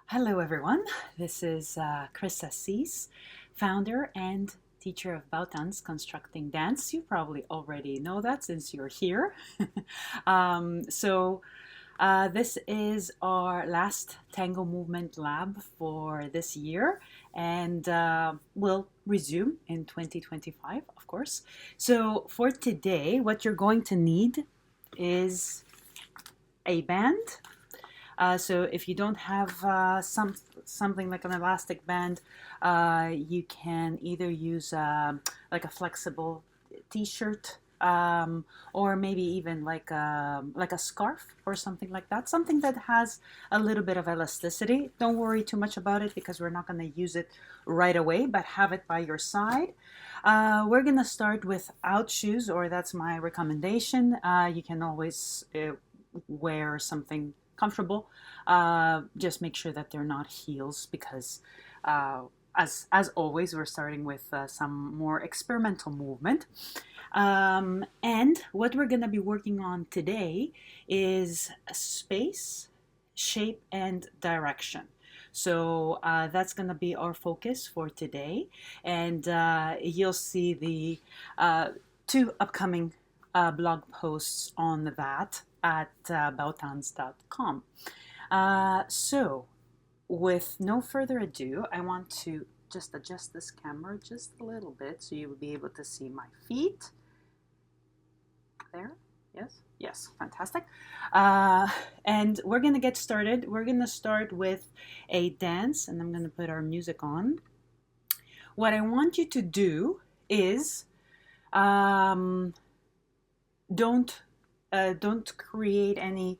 Hello, everyone. This is Chrisa, founder and teacher of Bautanz Constructing Dance. You probably already know that since you're here. This is our last Tango movement lab for this year, and we'll resume in 2025, of course. So for today, what you're going to need is a band. So if you don't have something like an elastic band, you can either use like a flexible t-shirt, or maybe even like a scarf or something like that. Something that has a little bit of elasticity. Don't worry too much about it because we're not going to use it right away, but have it by your side. We're going to start without shoes, or that's my recommendation. You can always wear something comfortable. Just make sure that they're not heels because as always we're starting with some more experimental movement, and what we're going to be working on today is space, shape, and direction. So that's going to be our focus for today, and you'll see the two upcoming blog posts on that at Bautanz.com. So with no further ado, I want to just adjust this camera just a little bit so you will be able to see my feet. There, yes, fantastic. And we're gonna get started. We're gonna start with a dance, and I'm gonna put our music on. What I want you to do is don't create any,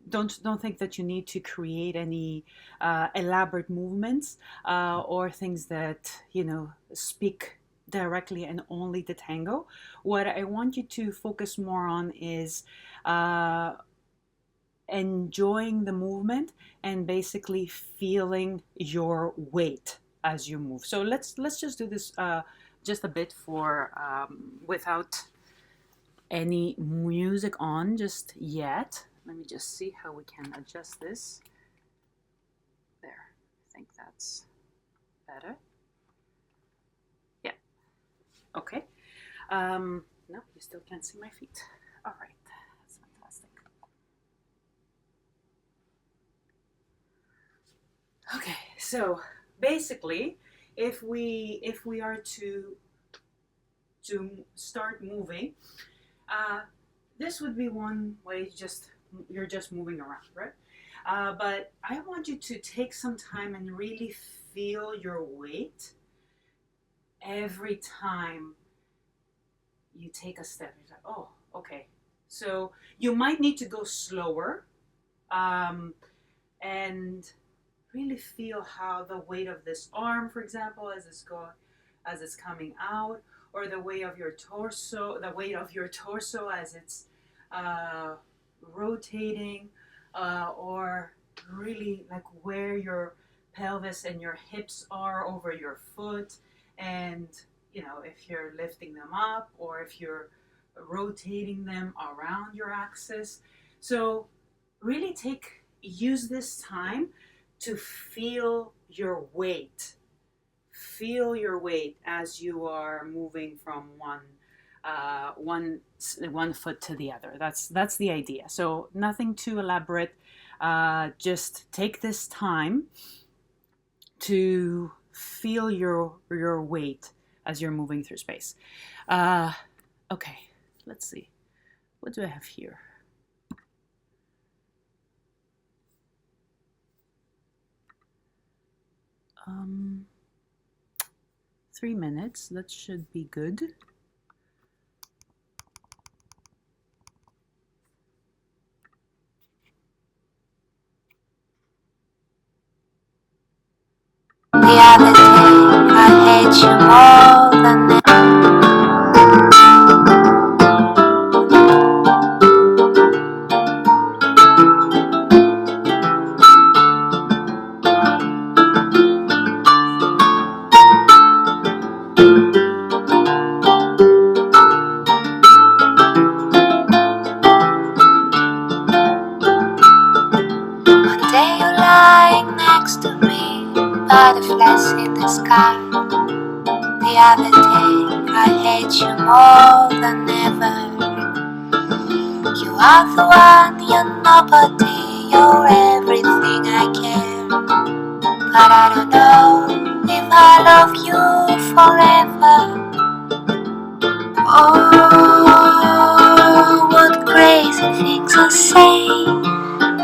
don't think that you need to create any elaborate movements or things that speak directly and only to tango. What I want you to focus more on is enjoying the movement and basically feeling your weight as you move. So let's just do this just a bit for without any music on just yet. Let me just see how we can adjust this. There, I think that's better. Yeah, okay. No, you still can't see my feet. All right, that's fantastic. Okay, so basically, if we are to start moving, this would be one way. You're just moving around, right? But I want you to take some time and really feel your weight every time you take a step. You're like, oh, okay. So you might need to go slower, and really feel how the weight of this arm, for example, as it's coming out, or the weight of your torso, as it's rotating, or really like where your pelvis and your hips are over your foot, and if you're lifting them up or if you're rotating them around your axis. So really use this time to feel your weight. Feel your weight as you are moving from one foot to the other. That's the idea. So nothing too elaborate. Just take this time to feel your weight as you're moving through space. Okay, let's see. What do I have here? Um, 3 minutes. That should be good. The other day, I hate you more than one day you're lying next next to me, butterflies in the sky. The other day I hate you more than ever. You are the one, you're nobody, you're everything I care. But I don't know if I love you forever. Oh, what crazy things I say.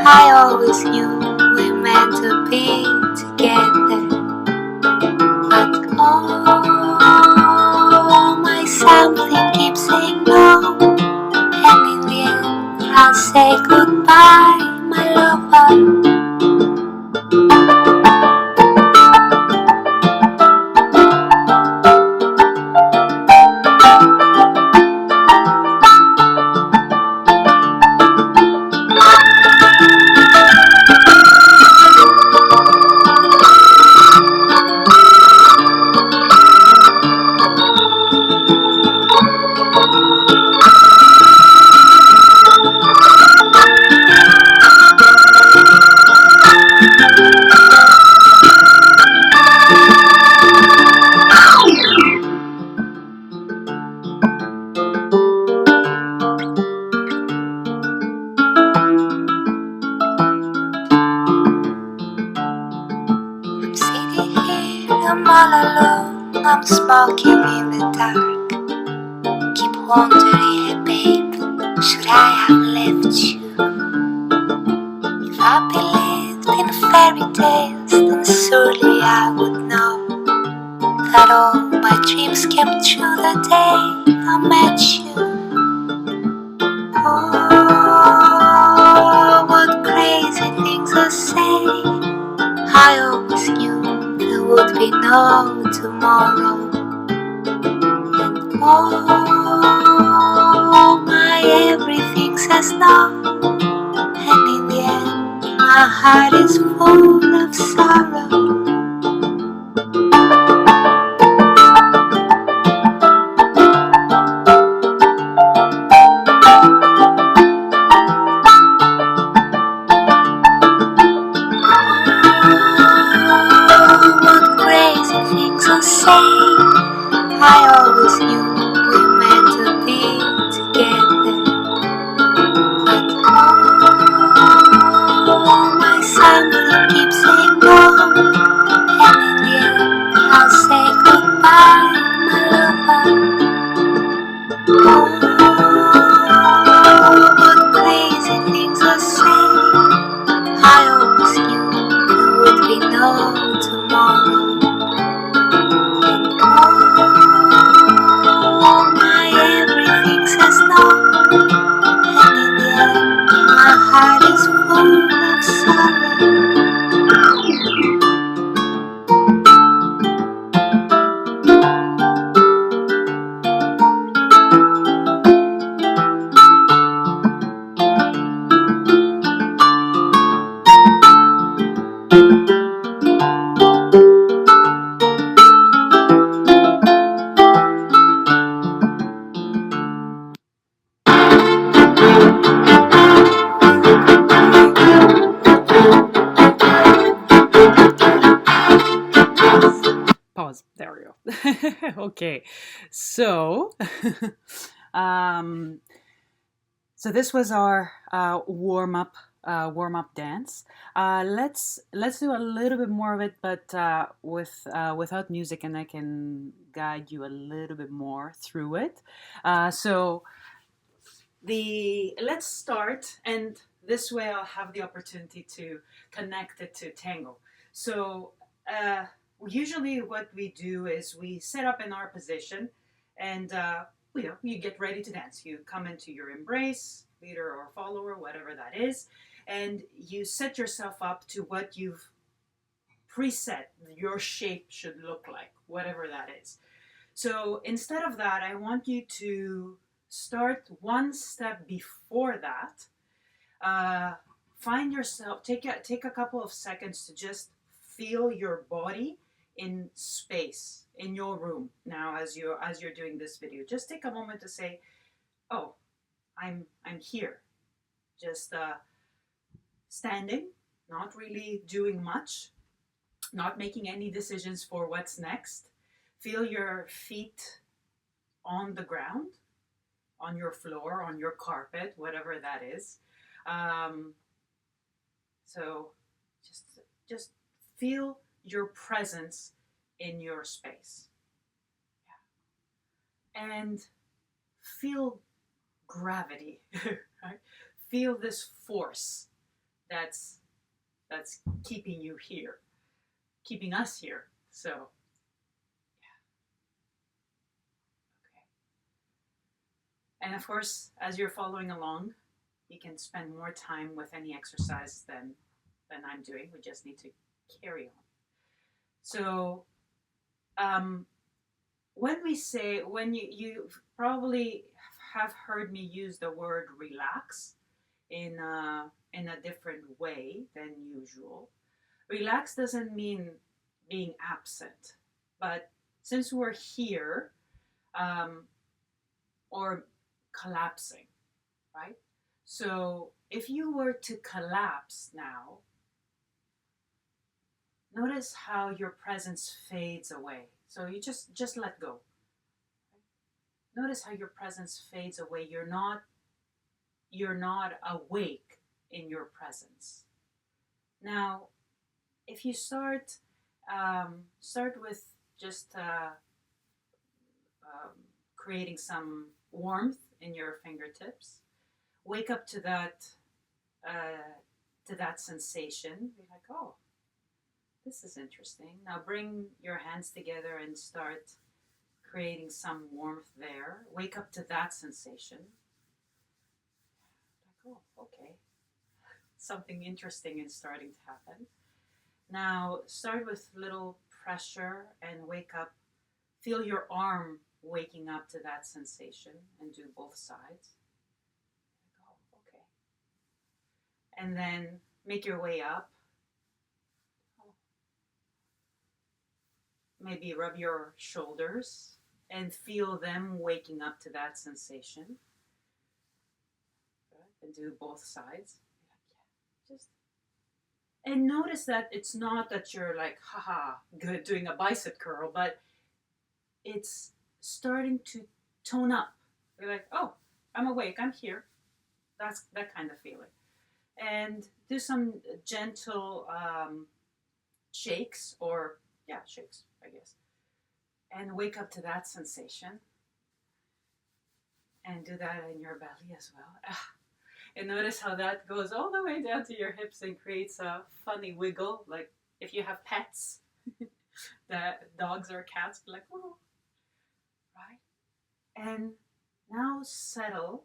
I always knew we meant to be together. But oh, my something keeps saying no. And in the end I'll say goodbye, my lover. I'm sitting here, I'm all alone, I'm smoking in the dark. Keep wondering, hey babe, should I have left you? If I believed in fairy tales, then surely I would know that all my dreams came true the day I met you. Oh, what crazy things I say. I always knew there would be no tomorrow. Oh, my everything says no. And in the end, my heart is full of sorrow. Oh, what crazy things I say. I always knew we meant to be together. But oh, my something keeps saying no. And in the end, I'll say goodbye, my lover. Oh, what crazy things I say. I always knew there would be no tomorrow. Oh, my everything says no. And in the end, my heart is full of sorrow. Pause. There we go. Okay. So, um, so this was our warm up dance. Let's do a little bit more of it, but without music, and I can guide you a little bit more through it. So the let's start, and this way I'll have the opportunity to connect it to tango. So usually what we do is we set up in our position, and you get ready to dance. You come into your embrace, leader or follower, whatever that is, and you set yourself up to what you've preset your shape should look like, whatever that is. So instead of that, I want you to start one step before that. Find yourself, take a couple of seconds to just feel your body in space in your room now as you're doing this video. Just take a moment to say, "Oh, I'm here." Just standing, not really doing much, not making any decisions for what's next. Feel your feet on the ground, on your floor, on your carpet, whatever that is. Um, so just feel your presence in your space. Yeah. And feel gravity, right? Feel this force that's that's keeping you here, keeping us here. So, yeah, okay. And of course, as you're following along, you can spend more time with any exercise than I'm doing. We just need to carry on. So, um, when you probably have heard me use the word relax in a different way than usual. Relax doesn't mean being absent, but since we're here, um, or collapsing, right? So if you were to collapse now, notice how your presence fades away. So you just let go. Notice how your presence fades away. You're not awake in your presence. Now, if you start with just creating some warmth in your fingertips. Wake up to that sensation. Be like, oh, this is interesting. Now bring your hands together and start creating some warmth there. Wake up to that sensation. Like, oh, okay, something interesting is starting to happen. Now start with little pressure and wake up. Feel your arm waking up to that sensation and do both sides. Oh, okay. And then make your way up. Maybe rub your shoulders and feel them waking up to that sensation. And do both sides. Just and notice that it's not that you're like, haha, good doing a bicep curl, but it's starting to tone up. You're like, oh, I'm awake, I'm here. That's that kind of feeling. And do some gentle shakes, or yeah, shakes, I guess. And wake up to that sensation. And do that in your belly as well. And notice how that goes all the way down to your hips and creates a funny wiggle. Like if you have pets, that dogs or cats, be like, oh, right? And now settle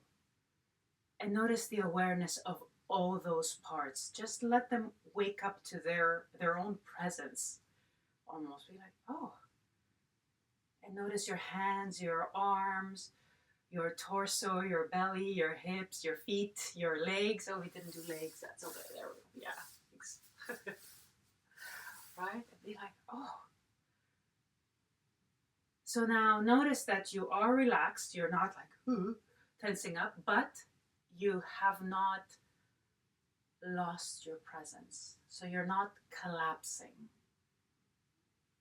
and notice the awareness of all those parts. Just let them wake up to their own presence. Almost be like, oh. And notice your hands, your arms, your torso, your belly, your hips, your feet, your legs. Oh, we didn't do legs. That's over there. Yeah. Thanks. Right? And be like, oh. So now notice that you are relaxed. You're not like, tensing up, but you have not lost your presence. So you're not collapsing.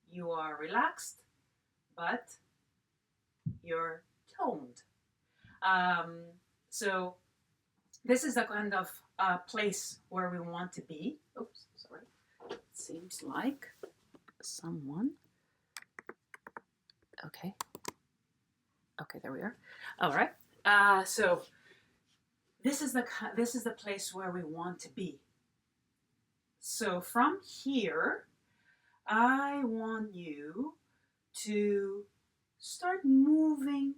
You are relaxed, but you're toned. So this is the kind of place where we want to be. Oops, sorry. It seems like someone. Okay. Okay, there we are. All right. So this is the place where we want to be. So from here, I want you to start moving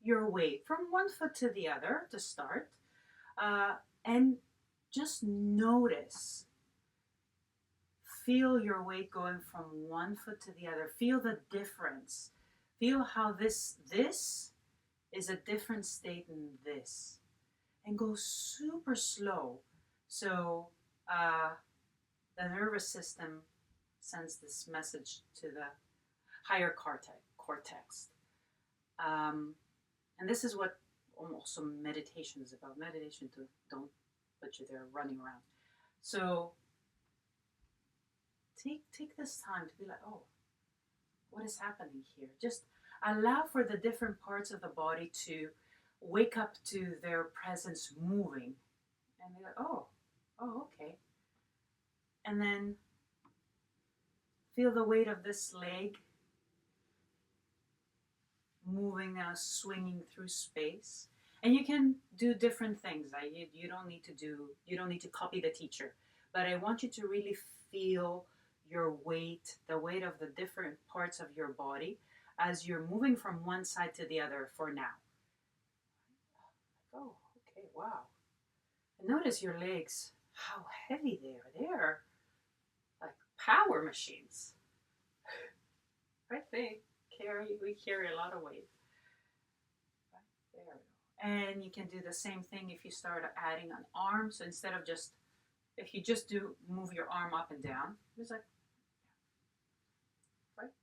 your weight from one foot to the other to start, and just notice. Feel your weight going from one foot to the other. Feel the difference. Feel how this is a different state than this. And go super slow. So the nervous system sends this message to the higher cortex. And this is what also meditation is about. Meditation to don't put you there running around. So take this time to be like, oh, what is happening here? Just allow for the different parts of the body to wake up to their presence moving. And they're like, oh, okay. And then feel the weight of this leg moving, swinging through space. And you can do different things. You don't need to copy the teacher. But I want you to really feel your weight, the weight of the different parts of your body as you're moving from one side to the other for now. Oh, okay, wow. And notice your legs, how heavy they are. They're like power machines. Right? We carry a lot of weight. Right? There we go. And you can do the same thing if you start adding an arm. So instead of if you just move your arm up and down, it's like, right?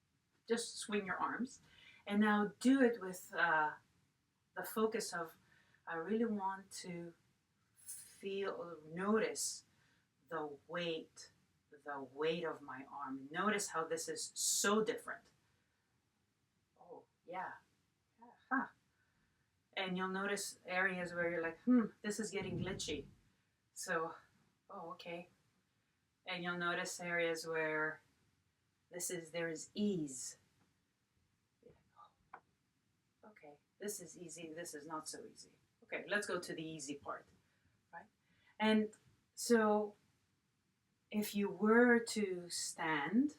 Just swing your arms. And now do it with the focus of, I really want to notice the weight of my arm. Notice how this is so different. Oh, yeah. Huh. And you'll notice areas where you're like, this is getting glitchy. So, oh, okay. And you'll notice areas where there is ease. Okay, this is easy, this is not so easy. Okay, let's go to the easy part, right? And so if you were to stand,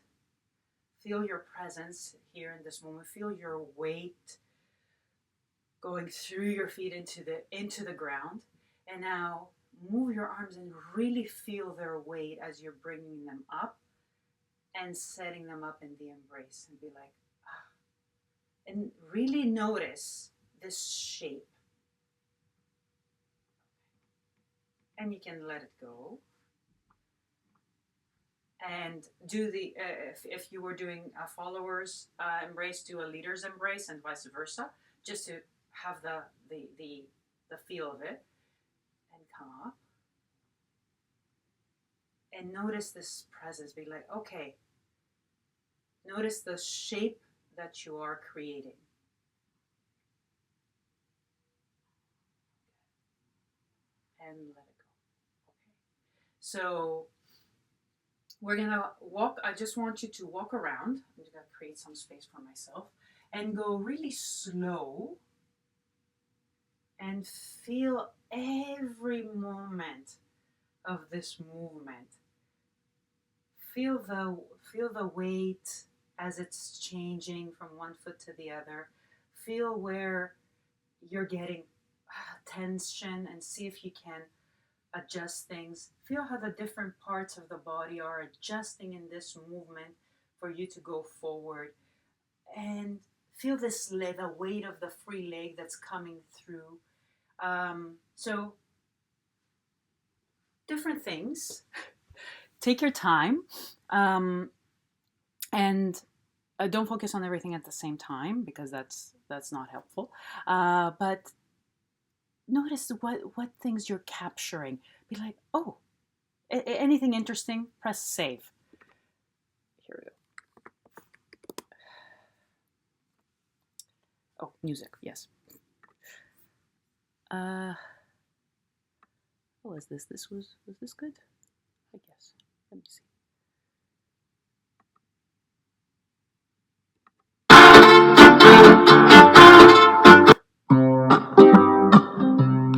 feel your presence here in this moment, feel your weight going through your feet into the ground. And now move your arms and really feel their weight as you're bringing them up and setting them up in the embrace, and be like, and really notice this shape. And you can let it go. And do if you were doing a follower's embrace, do a leader's embrace, and vice versa, just to have the feel of it. And come up. And notice this presence. Be like, okay. Notice the shape that you are creating. And let it go. Okay. So we're gonna walk. I just want you to walk around. I'm just gonna create some space for myself and go really slow and feel every moment of this movement. Feel the weight as it's changing from one foot to the other. Feel where you're getting tension and see if you can adjust things. Feel how the different parts of the body are adjusting in this movement for you to go forward. And feel the weight of the free leg that's coming through. So different things. Take your time. And don't focus on everything at the same time, because that's not helpful. But notice what things you're capturing. Be like, oh, anything interesting? Press save. Here we go. Oh, music. Yes. What was this? Was this good? I guess. Let me see.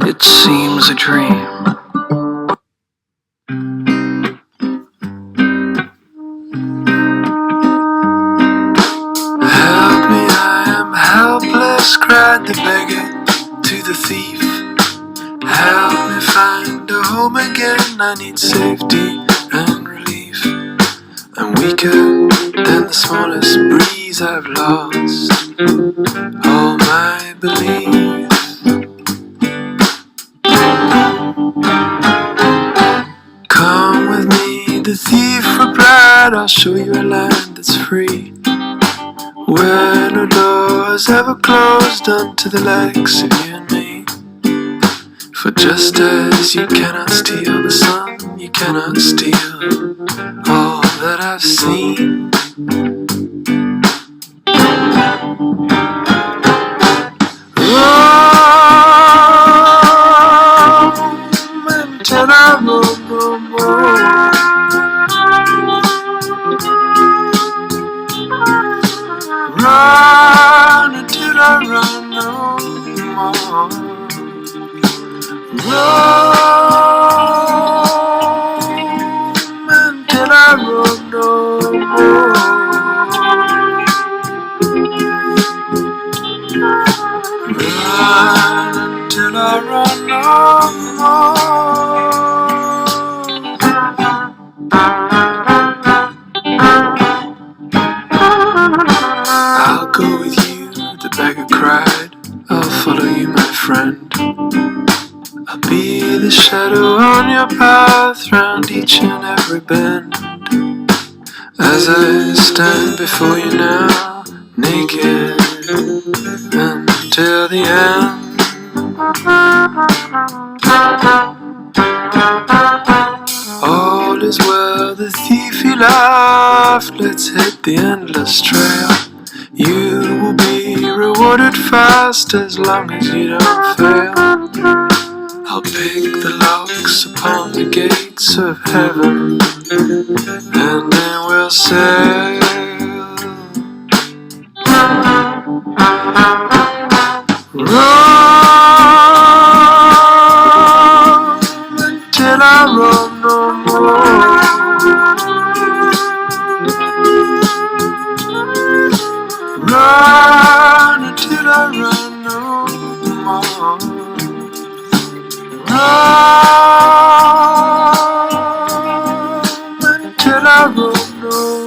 It seems a dream. Help me, I am helpless, cried the beggar to the thief. Help me find a home again, I need safety and relief. I'm weaker than the smallest breeze, I've lost all my belief. Come with me, the thief replied, I'll show you a land that's free, where no doors ever closed unto the likes of you and me. For just as you cannot steal the sun, you cannot steal all that I've seen. Roam until I roam no more. Run until I run no more. Roam until I roam no more. Run until I run no more. I'll go with you, the beggar cried. I'll follow you, my friend. I'll be the shadow on your path round each and every bend. As I stand before you now, naked until the end. All is well, the thief he laughed. Let's hit the endless trail. You will be rewarded fast as long as you don't fail. I'll pick the locks upon the gates of heaven, and then we'll sail. Roam until I roam no more. Run until I run no more. Roam until I roam no more.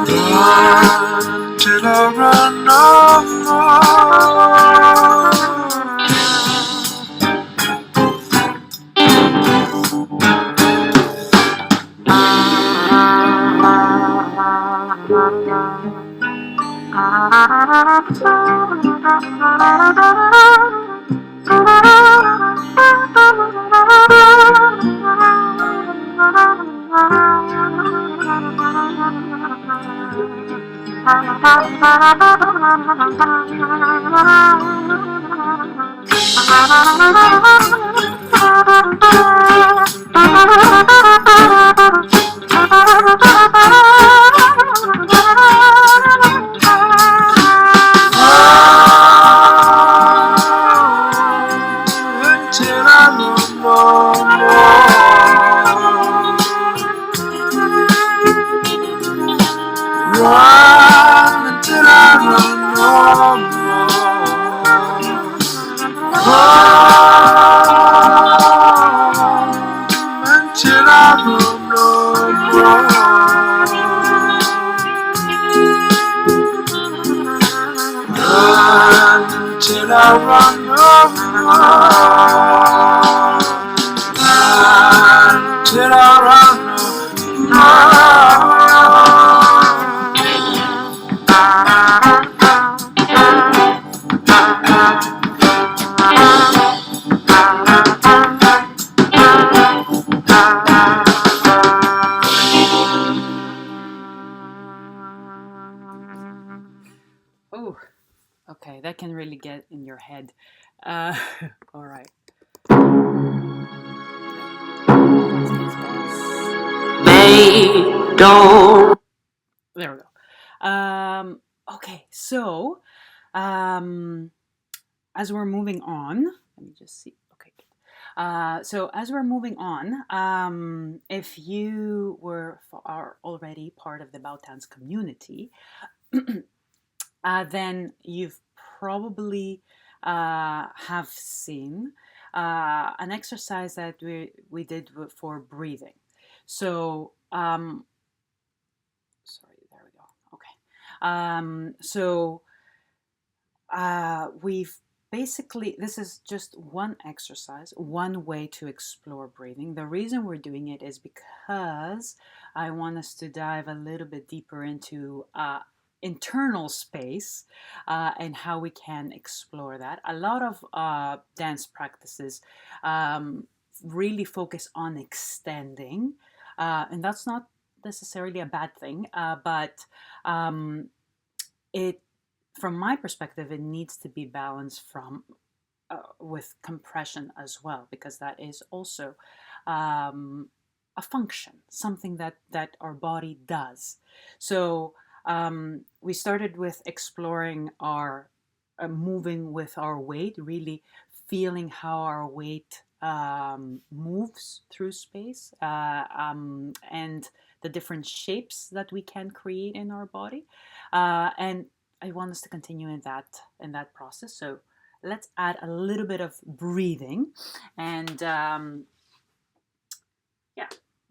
Run until I run no Oh, okay, that can really get in your head. Uh, all right. They don't. There we go. Okay, so as we're moving on, let me just see. Okay. So as we're moving on, if you are already part of the Bautanz community, then you've probably have seen an exercise that we did for breathing. So sorry, there we go. Okay. So we've basically, this is just one exercise, one way to explore breathing. The reason we're doing it is because I want us to dive a little bit deeper into internal space, and how we can explore that. A lot of dance practices really focus on extending, and that's not necessarily a bad thing, but um, it, from my perspective, it needs to be balanced from with compression as well, because that is also um, a function, something that our body does. So we started with exploring our moving with our weight, really feeling how our weight moves through space, and the different shapes that we can create in our body. And I want us to continue in that process. So let's add a little bit of breathing, and yeah,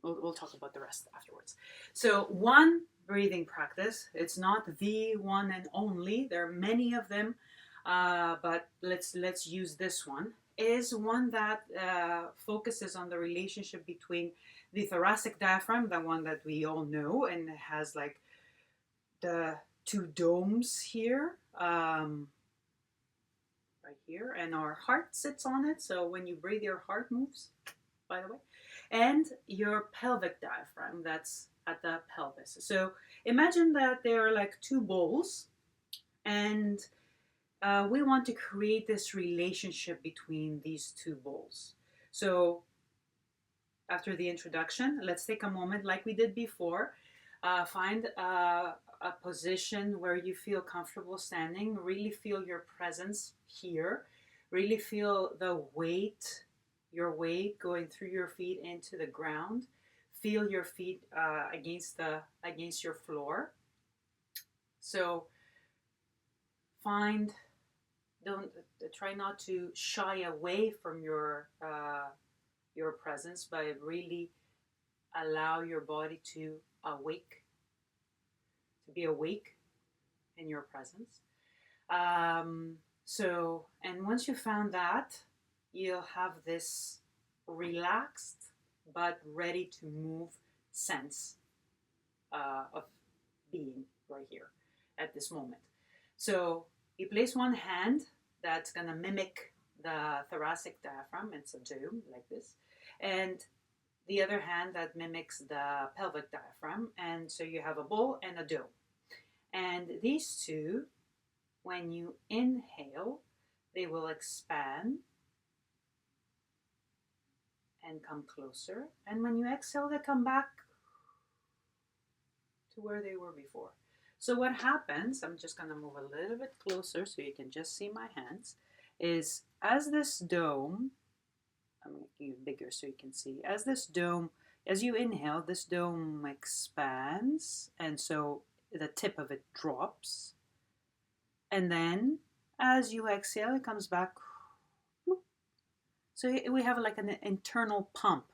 we'll talk about the rest afterwards. So one breathing practice, it's not the one and only, there are many of them, but let's use this one, is one that focuses on the relationship between the thoracic diaphragm, the one that we all know, and it has like the two domes here, right here, and our heart sits on it. So when you breathe, your heart moves, by the way, and your pelvic diaphragm, that's at the pelvis. So imagine that there are like two bowls, and we want to create this relationship between these two bowls. So after the introduction, let's take a moment like we did before. Find a position where you feel comfortable standing. Really feel your presence here. Really feel the weight, your weight going through your feet into the ground. Feel your feet against your floor. So don't try not to shy away from your presence, but really allow your body to be awake in your presence. And once you found that, you'll have this relaxed but ready to move sense of being right here at this moment. So you place one hand that's going to mimic the thoracic diaphragm. It's a dome like this. And the other hand that mimics the pelvic diaphragm. And so you have a bowl and a dome. And these two, when you inhale, they will expand and come closer. And when you exhale, they come back to where they were before. So what happens, I'm just going to move a little bit closer so you can just see my hands, is as this dome, I'm making it bigger so you can see, as you inhale, this dome expands, and so the tip of it drops. And then as you exhale, it comes back. So we have like an internal pump.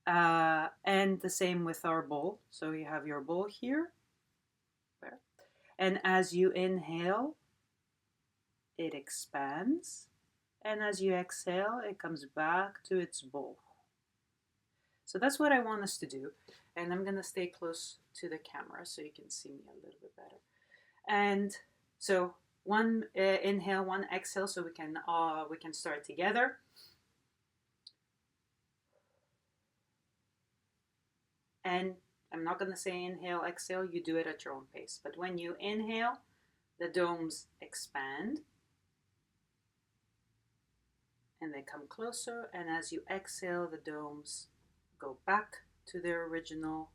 And the same with our bowl. So you have your bowl here. And as you inhale, it expands. And as you exhale, it comes back to its bowl. So that's what I want us to do. And I'm going to stay close to the camera so you can see me a little bit better. And so one inhale, one exhale, so we can start together. And I'm not going to say inhale, exhale. You do it at your own pace. But when you inhale, the domes expand. And they come closer. And as you exhale, the domes go back to their original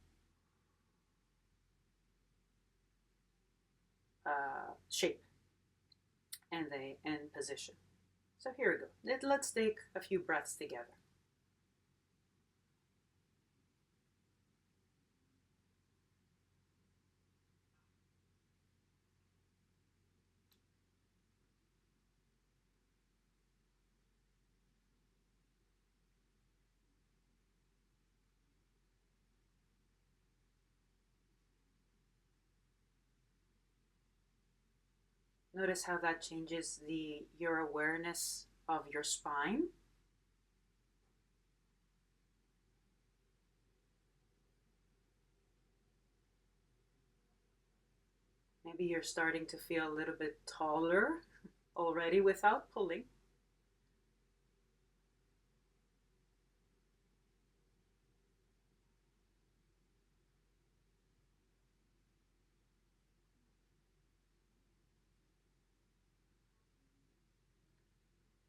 shape. And they end position. So here we go. Let's take a few breaths together. Notice how that changes your awareness of your spine. Maybe you're starting to feel a little bit taller already without pulling.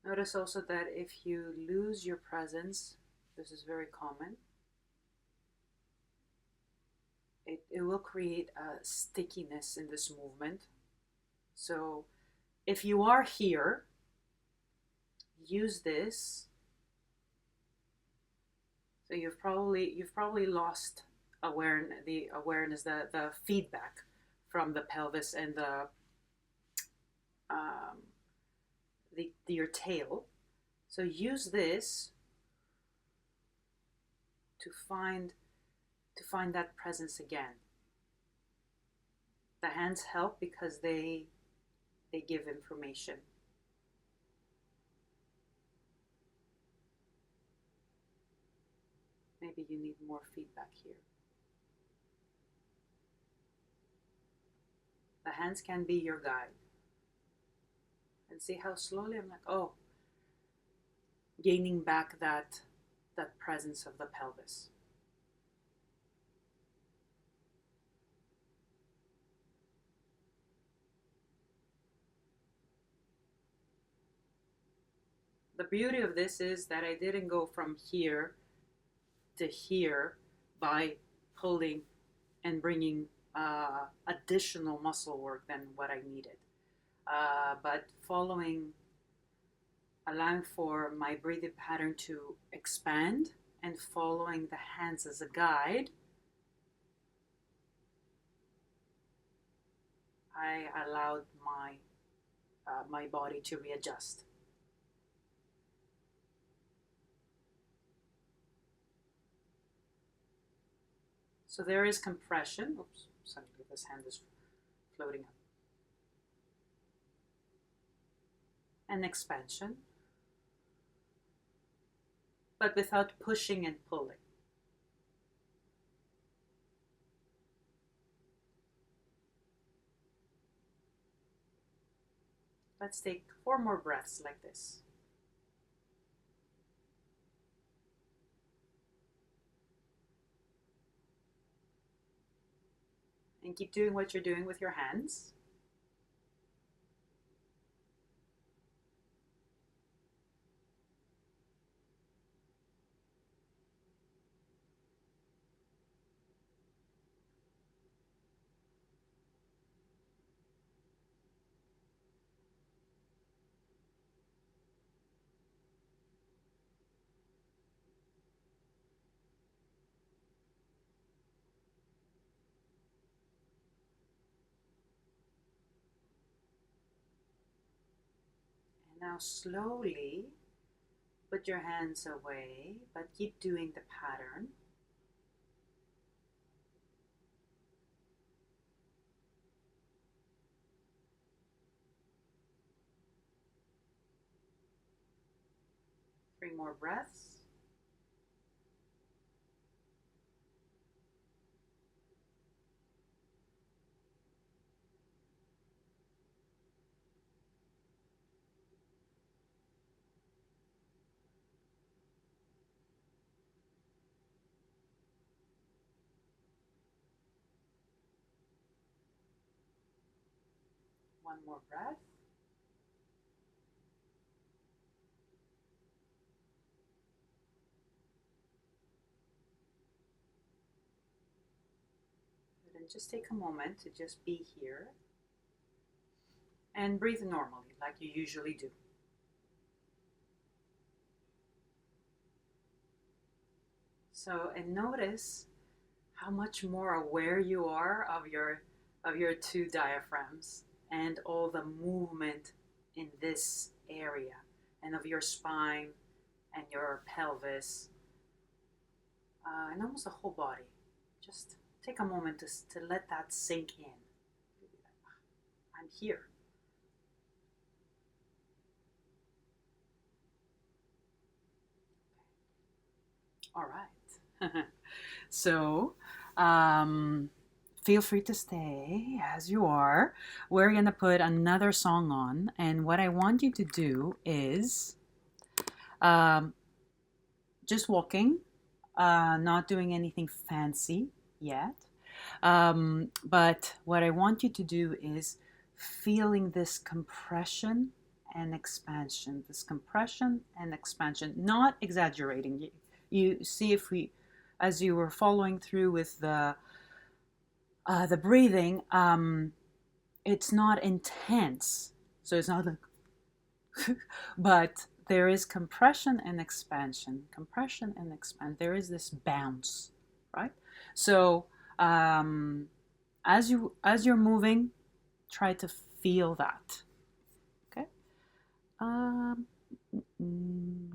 Notice also that if you lose your presence, this is very common, it will create a stickiness in this movement. So if you are here, use this. So you've probably lost the awareness, the feedback from the pelvis and um, your tail. So use this to find that presence again. The hands help because they give information. Maybe you need more feedback here. The hands can be your guide. And see how slowly I'm like, oh, gaining back that presence of the pelvis. The beauty of this is that I didn't go from here to here by pulling and bringing additional muscle work than what I needed. But allowing for my breathing pattern to expand and following the hands as a guide, I allowed my body to readjust. So there is compression. Oops, suddenly this hand is floating up. And expansion, but without pushing and pulling. Let's take 4 more breaths like this. And keep doing what you're doing with your hands. And now slowly put your hands away, but keep doing the pattern. Three more breaths. One more breath. And just take a moment to just be here and breathe normally like you usually do. So, and notice how much more aware you are of your 2 diaphragms and all the movement in this area and of your spine and your pelvis and almost the whole body. Just take a moment to let that sink in. I'm here. All right. So, feel free to stay as you are. We're going to put another song on, and what I want you to do is um, just walking, not doing anything fancy yet. But what I want you to do is feeling this compression and expansion, not exaggerating. You see, if we, as you were following through with the breathing, it's not intense, so it's not like, but there is compression and expansion, there is this bounce, right? So as you're moving, try to feel that. Okay. um, mm,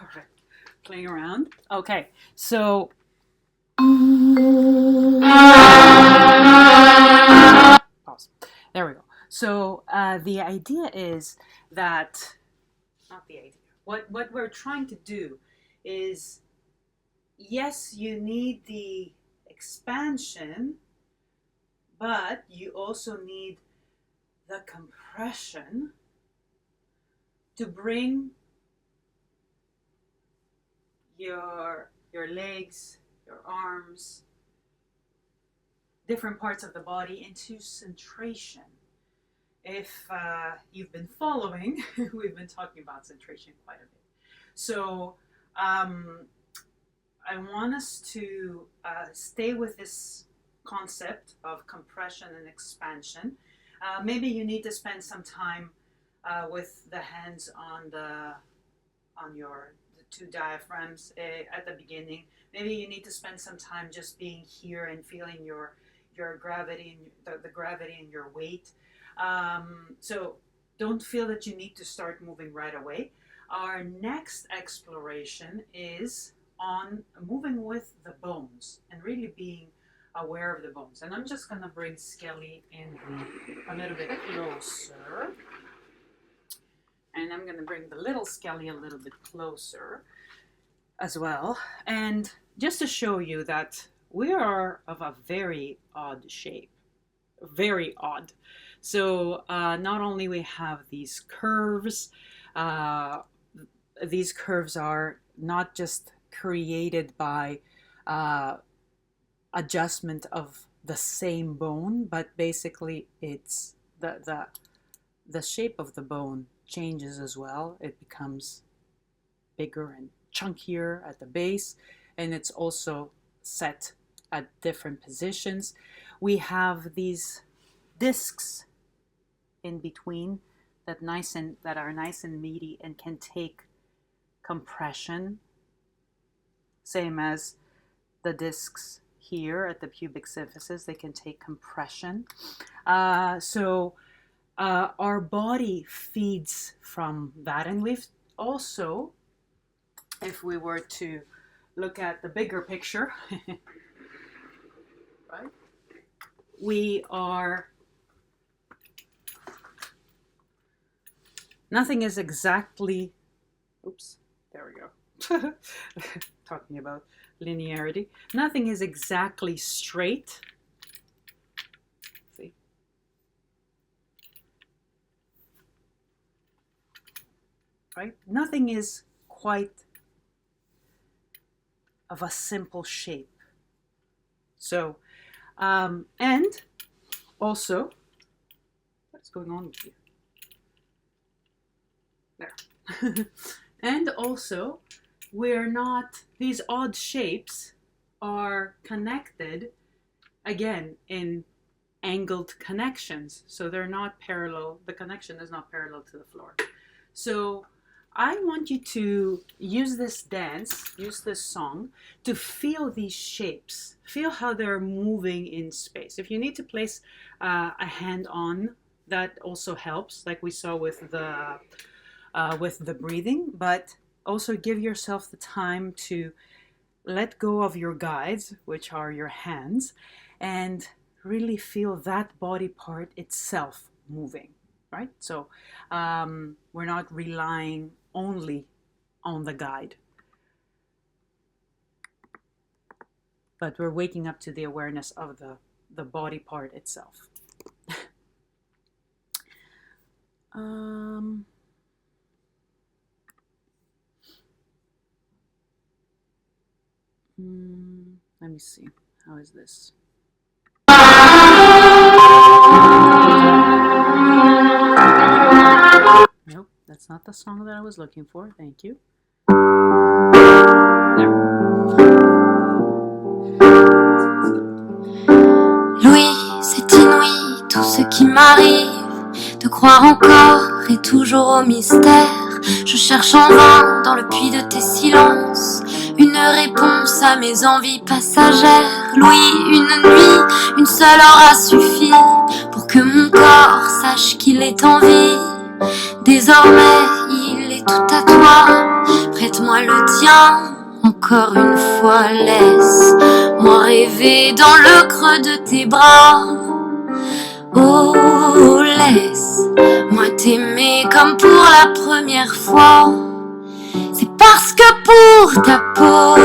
all right, playing around. Okay, so pause. There we go. So the idea is that, not the idea. What we're trying to do is, yes, you need the expansion, but you also need the compression to bring your legs, your arms, different parts of the body into centration. If you've been following, we've been talking about centration quite a bit. So I want us to stay with this concept of compression and expansion. Maybe you need to spend some time with the hands on your the two diaphragms at the beginning. Maybe you need to spend some time just being here and feeling your gravity and the gravity and your weight. So don't feel that you need to start moving right away. Our next exploration is on moving with the bones and really being aware of the bones. And I'm just gonna bring Skelly in a little bit closer. And I'm gonna bring the little Skelly a little bit closer as well. And just to show you that we are of a very odd shape, very odd. So not only we have these curves are not just created by adjustment of the same bone, but basically it's the shape of the bone changes as well. It becomes bigger and chunkier at the base, and it's also set at different positions. We have these discs in between that are nice and meaty and can take compression, same as the discs here at the pubic symphysis. They can take compression. So our body feeds from that, and we've also, if we were to look at the bigger picture, right? Nothing is exactly, oops, there we go. Talking about linearity. Nothing is exactly straight. See? Right? Nothing is quite of a simple shape. So, and also, what's going on with you? There. And also, these odd shapes are connected, again, in angled connections. So they're not parallel, the connection is not parallel to the floor. So I want you to use this song, to feel these shapes. Feel how they're moving in space. If you need to place a hand on, that also helps, like we saw with the breathing, but also give yourself the time to let go of your guides, which are your hands, and really feel that body part itself moving, right? So we're not relying only on the guide, but we're waking up to the awareness of the body part itself. Let me see. How is this? Nope, that's not the song that I was looking for. Thank you. There. Louis, c'est inouï tout ce qui m'arrive, de croire encore et toujours au mystère. Je cherche en vain dans le puits de tes silences une réponse à mes envies passagères. Louis, une nuit, une seule heure a suffi pour que mon corps sache qu'il est en vie. Désormais, il est tout à toi. Prête-moi le tien, encore une fois. Laisse-moi rêver dans le creux de tes bras. Oh, laisse-moi t'aimer comme pour la première fois. C'est parce que pour ta peau,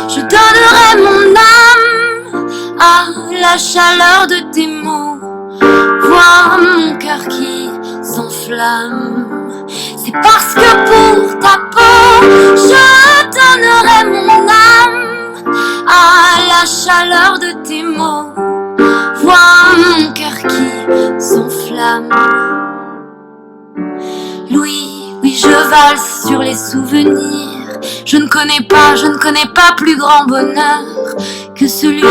je donnerai mon âme à la chaleur de tes mots. Vois mon cœur qui s'enflamme. C'est parce que pour ta peau, je donnerai mon âme à la chaleur de tes mots. Vois mon cœur qui s'enflamme. Louis, oui, je valse sur les souvenirs. Je ne connais pas plus grand bonheur que celui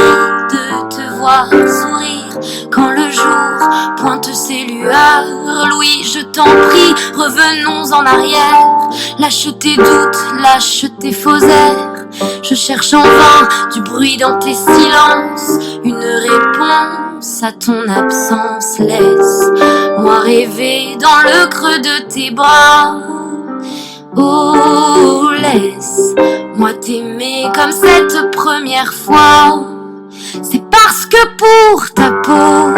de te voir sourire quand le jour pointe ses lueurs. Louis, je t'en prie, revenons en arrière. Lâche tes doutes, lâche tes faux airs. Je cherche en vain du bruit dans tes silences, une réponse à ton absence. Laisse-moi rêver dans le creux de tes bras. Oh, laisse-moi t'aimer comme cette première fois. C'est parce que pour ta peau,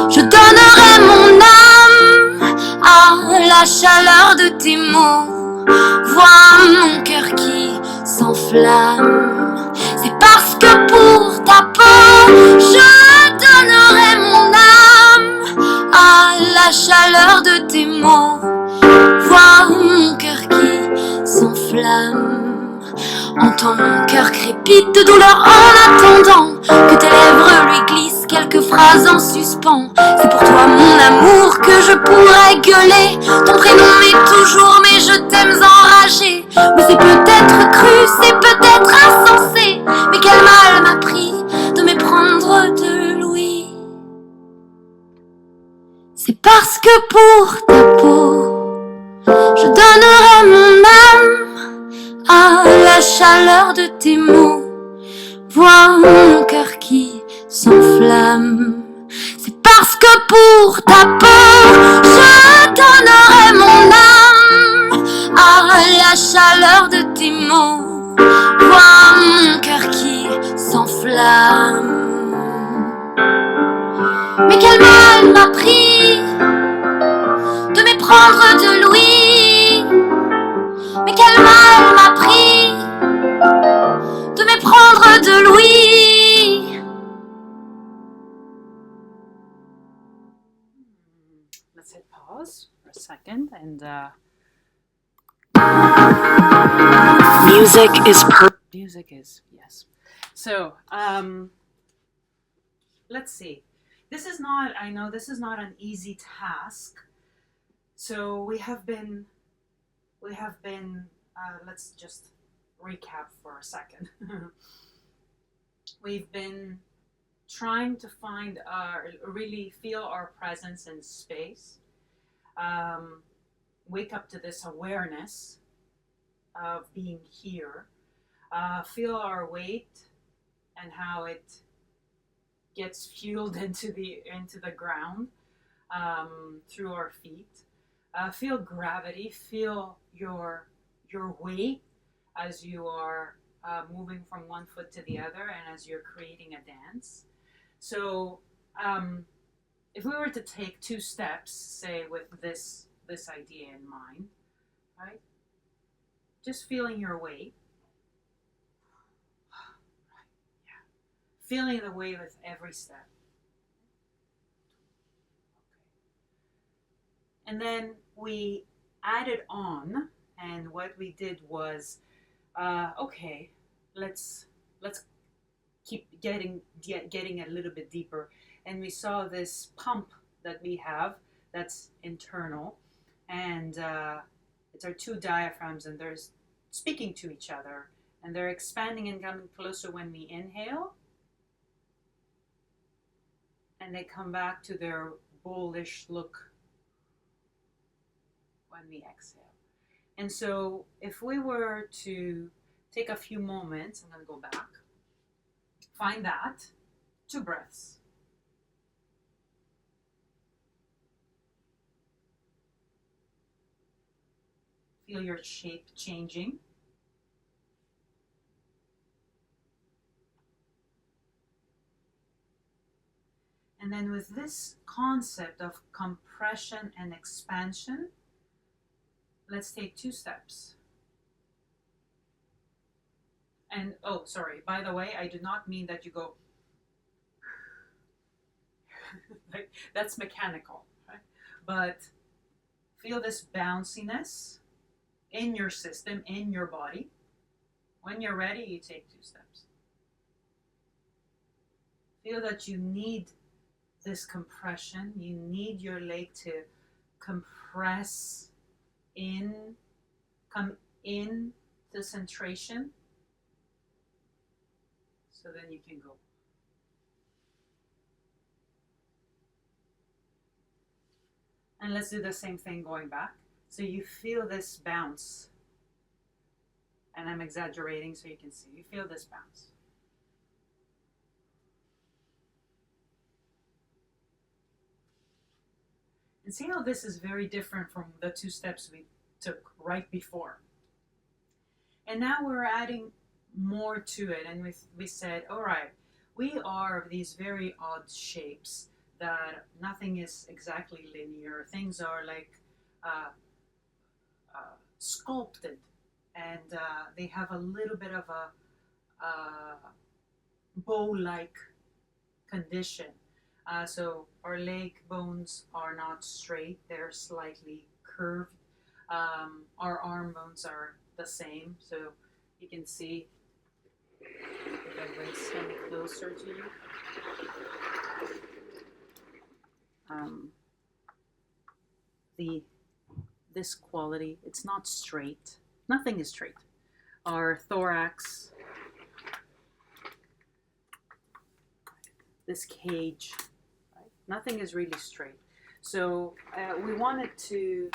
je donnerai mon âme à la chaleur de tes mots. Vois mon cœur qui s'enflamme. C'est parce que pour ta peau, je donnerai mon âme à la chaleur de tes mots. Vois mon cœur qui s'enflamme. Entends mon cœur crépite de douleur en attendant que tes lèvres lui glissent quelques phrases en suspens. C'est pour toi mon amour que je pourrais gueuler ton prénom mais toujours, mais je t'aime enragé. Oui, c'est peut-être cru, c'est peut-être insensé, mais quel mal m'a pris de méprendre de Louis. C'est parce que pour ta peau, je donnerai mon âme à la chaleur de tes mots. Vois mon cœur qui s'enflamme. C'est parce que pour ta peau, je donnerai mon âme à la chaleur de tes mots. Vois mon cœur qui s'enflamme. Mais quel mal m'a pris de méprendre de Louis. Mais quel mal m'a pris de méprendre de Louis. Let's hit pause for a second and music is yes. So let's see. I know this is not an easy task. So we have been let's just recap for a second. We've been trying to find really feel our presence in space, wake up to this awareness of being here, feel our weight and how it gets fueled into the ground through our feet. Feel gravity, feel your weight as you are moving from one foot to the other and as you're creating a dance. So if we were to take 2 steps, say with this idea in mind, right? Just feeling your weight. Yeah. Feeling the weight with every step. And then we added on, and what we did was, okay, let's keep getting a little bit deeper. And we saw this pump that we have that's internal, and it's our 2 diaphragms, and they're speaking to each other, and they're expanding and coming closer when we inhale, and they come back to their bullish look when we exhale. And so if we were to take a few moments, I'm going to go back, find that, 2 breaths. Feel your shape changing. And then with this concept of compression and expansion, let's take 2 steps. And oh, sorry, by the way, I do not mean that you go like that's mechanical, right? But feel this bounciness in your system, in your body. When you're ready, you take 2 steps. Feel that you need this compression. You need your leg to compress in, come in to centration. So then you can go. And let's do the same thing going back. So you feel this bounce. And I'm exaggerating so you can see. You feel this bounce. And see how this is very different from the 2 steps we took right before. And now we're adding more to it. And we said, all right, we are these very odd shapes that nothing is exactly linear. Things are like sculpted, and they have a little bit of a bow-like condition. So our leg bones are not straight, they're slightly curved. Our arm bones are the same. So you can see, if I bring some closer to you, this quality, it's not straight. Nothing is straight. Our thorax, this cage, right? Nothing is really straight. So we wanted to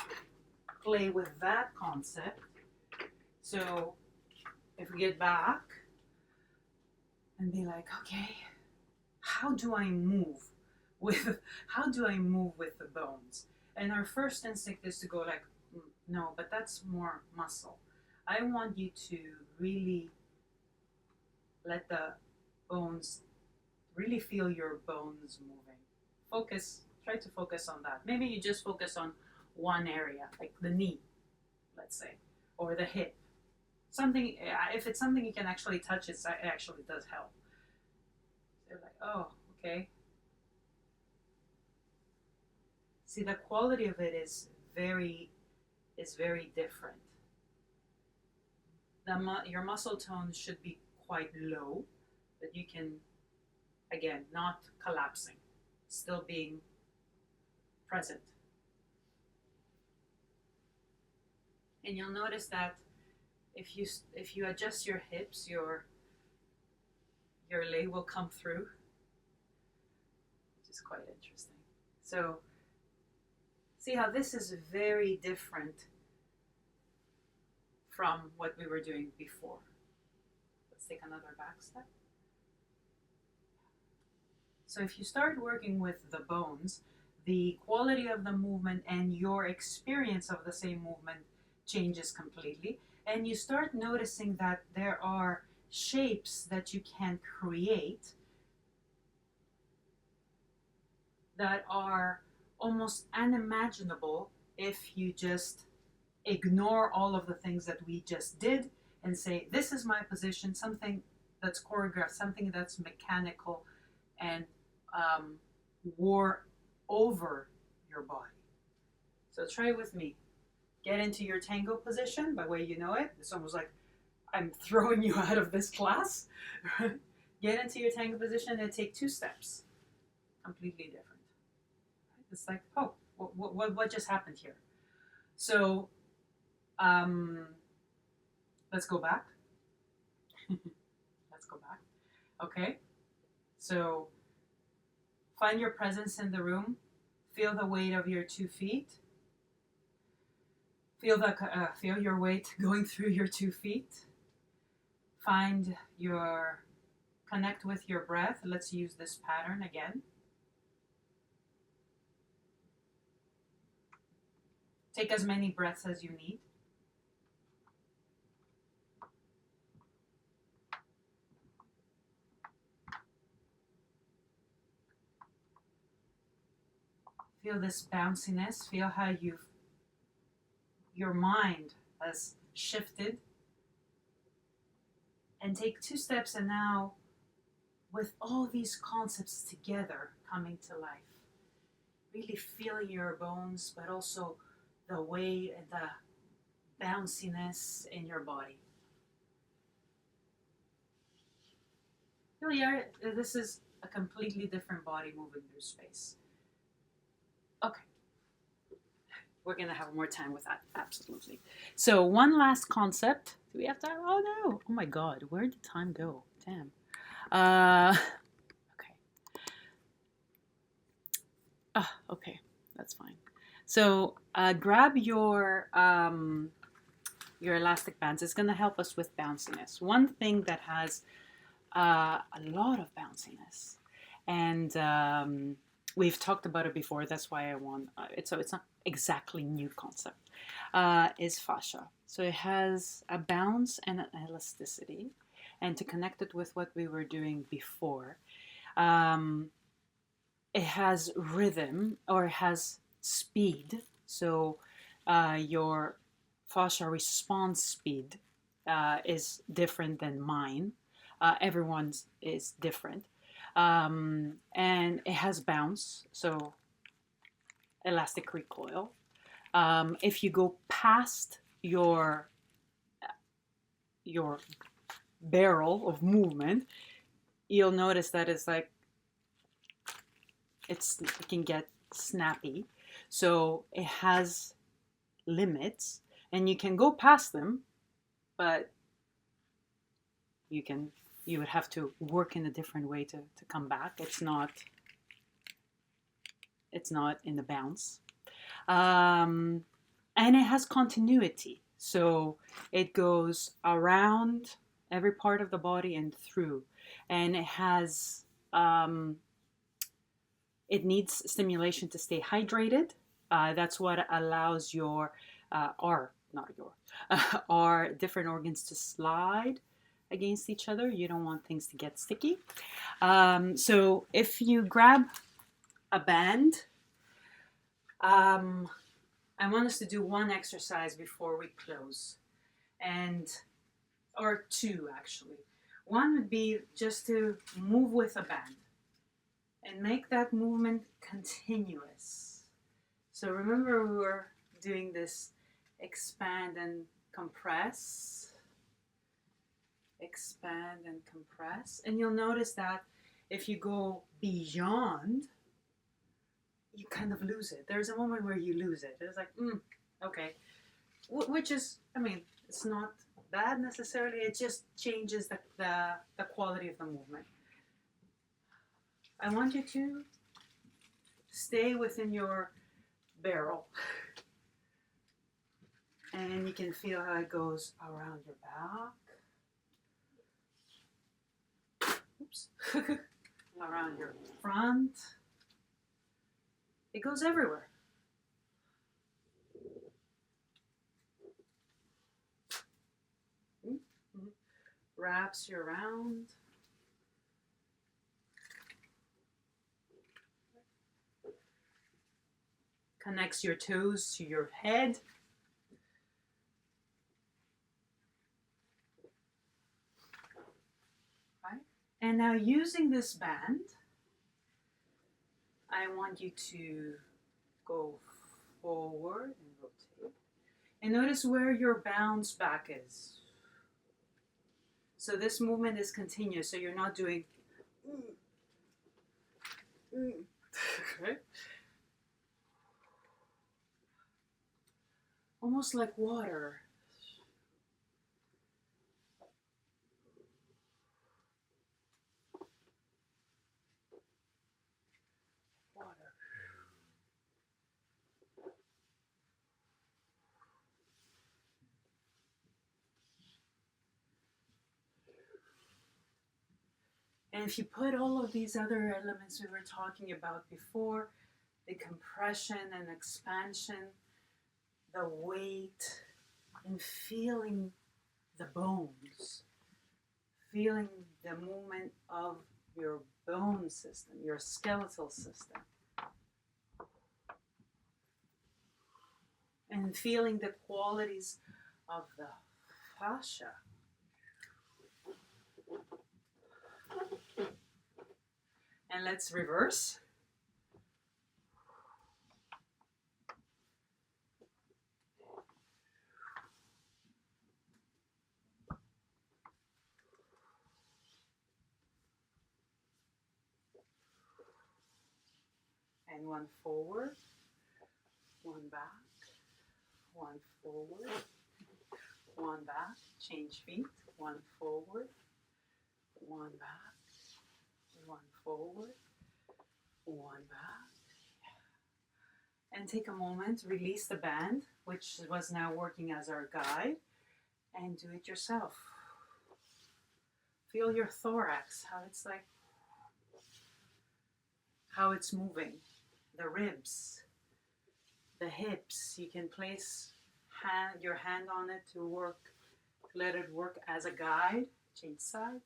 play with that concept. So if we get back and be like, okay, how do I move with the bones? And our first instinct is to go like, no, but that's more muscle. I want you to really let the bones, really feel your bones moving. Try to focus on that. Maybe you just focus on one area, like the knee, let's say, or the hip. Something, if it's something you can actually touch, it actually does help. So like, oh, okay. See, the quality of it is very different. Your muscle tone should be quite low, but you can, again, not collapsing, still being present. And you'll notice that if you adjust your hips, your leg will come through, which is quite interesting. So see how this is very different from what we were doing before. Let's take another back step. So if you start working with the bones, the quality of the movement and your experience of the same movement changes completely. And you start noticing that there are shapes that you can create that are almost unimaginable if you just ignore all of the things that we just did and say, this is my position, something that's choreographed, something that's mechanical and wore over your body. So try with me. Get into your tango position by the way you know it. It's almost like I'm throwing you out of this class. Get into your tango position and take 2 steps. Completely different. It's like, oh, what just happened here? So let's go back. Let's go back. Okay. So find your presence in the room. Feel the weight of your 2 feet. Feel your weight going through your 2 feet. Connect with your breath. Let's use this pattern again. Take as many breaths as you need. Feel this bounciness. Feel how your mind has shifted. And take 2 steps, and now with all these concepts together coming to life, really feeling your bones, but also the weight and the bounciness in your body. Really, this is a completely different body moving through space. Okay. We're going to have more time with that, absolutely. So one last concept. Do we have time? Oh no. Oh my God. Where did time go? Damn. Okay. Okay. That's fine. So grab your elastic bands. It's going to help us with bounciness. One thing that has a lot of bounciness, and we've talked about it before. That's why I want it. So it's not exactly new concept. Is fascia. So it has a bounce and an elasticity, and to connect it with what we were doing before, um, it has rhythm or it has speed. So your fascia response speed is different than mine. Everyone's is different. And it has bounce, so elastic recoil. If you go past your barrel of movement, you'll notice that it's like it can get snappy. So it has limits, and you can go past them, but you would have to work in a different way to come back. It's not in the bounce. And it has continuity. So it goes around every part of the body and through. And it needs stimulation to stay hydrated. That's what allows our different organs to slide against each other. You don't want things to get sticky. So if you grab a band, I want us to do one exercise before we close, or two actually. One would be just to move with a band and make that movement continuous. So remember we were doing this expand and compress, and you'll notice that if you go beyond, you kind of lose it. There's a moment where you lose it. It's like, okay. Which is, it's not bad necessarily. It just changes the quality of the movement. I want you to stay within your barrel. And you can feel how it goes around your back. Oops. Around your front. It goes everywhere. Wraps you around. Connects your toes to your head. Right? And now using this band, I want you to go forward and rotate. And notice where your bounce back is. So this movement is continuous, so you're not doing okay. Almost like water. And if you put all of these other elements we were talking about before, the compression and expansion, the weight, and feeling the bones, feeling the movement of your bone system, your skeletal system, and feeling the qualities of the fascia. And let's reverse. And one forward, one back, one forward, one back, change feet, one forward, one back, one forward, one back. And take a moment, release the band, which was now working as our guide, and do it yourself. Feel your thorax, how it's moving, the ribs, the hips. You can place your hand on it to let it work as a guide. Change side.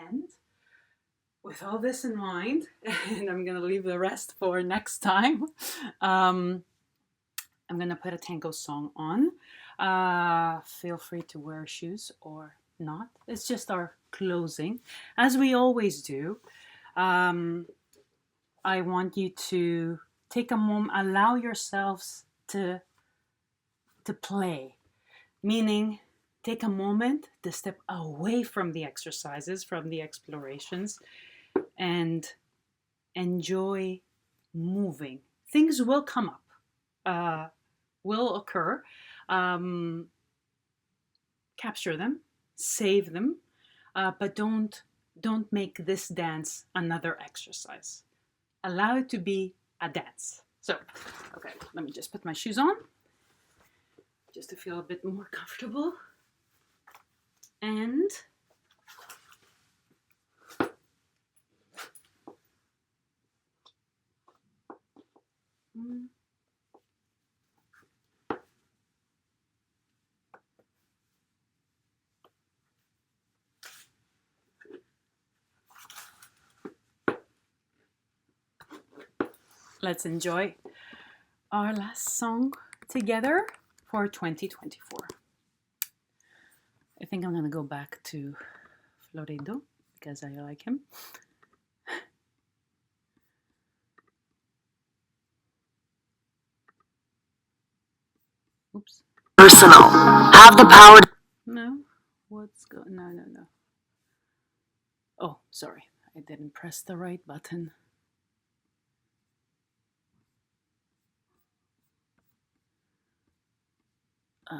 And with all this in mind, and I'm going to leave the rest for next time, I'm going to put a tango song on. Feel free to wear shoes or not. It's just our closing, as we always do. I want you to take a moment, allow yourselves to play, meaning take a moment to step away from the exercises, from the explorations, and enjoy moving. Things will come up, will occur. Capture them, save them, but don't make this dance another exercise. Allow it to be a dance. So, okay, let me just put my shoes on, just to feel a bit more comfortable. And let's enjoy our last song together for 2024. I think I'm going to go back to Florido because I like him. Oops. Personal. Have the power. No. No. Oh, sorry. I didn't press the right button. Okay,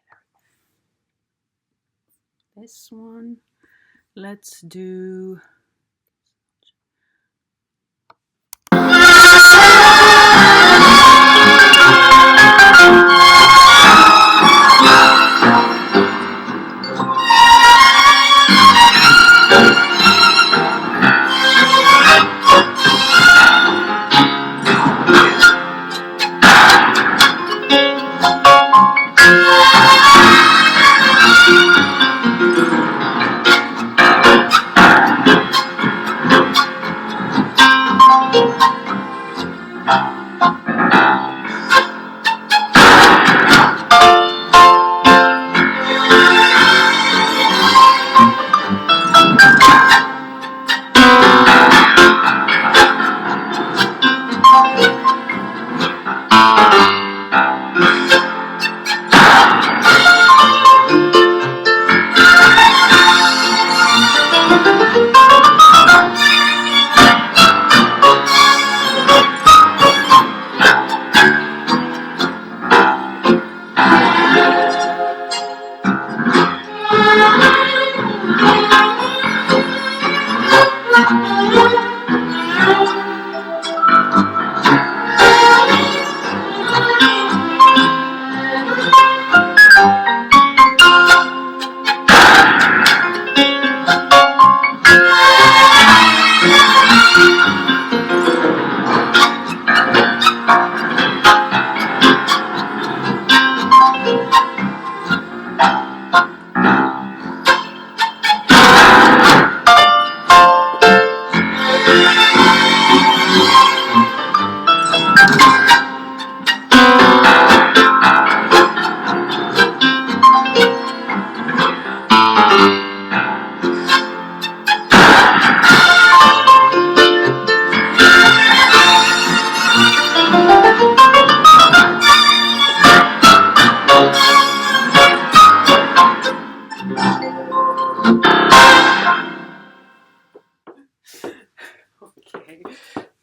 there we go. This one. Let's do.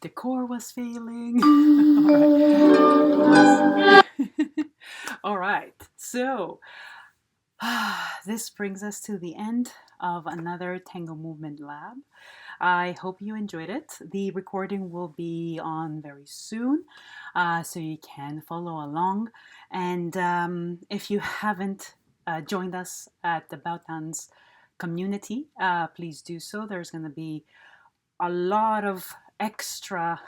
the core was failing. All right. All right. So this brings us to the end of another Tango Movement Lab. I hope you enjoyed it. The recording will be on very soon, so you can follow along. And if you haven't joined us at the Bautanz community, please do so. There's going to be a lot of extra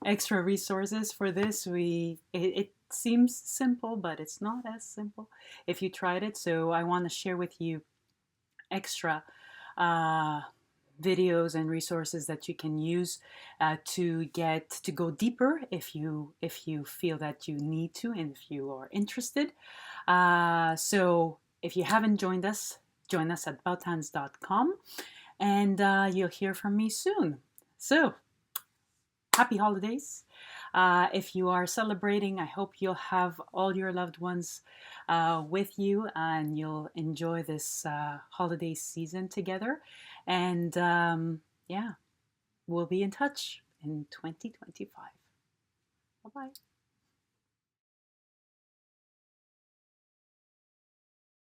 extra resources for this. It seems simple, but it's not as simple if you tried it. So I want to share with you extra uh, videos and resources that you can use to go deeper if you feel that you need to and if you are interested. So if you haven't joined us, join us at bautanz.com, and you'll hear from me soon. So happy holidays. If you are celebrating, I hope you'll have all your loved ones with you and you'll enjoy this holiday season together. And yeah, we'll be in touch in 2025. Bye bye.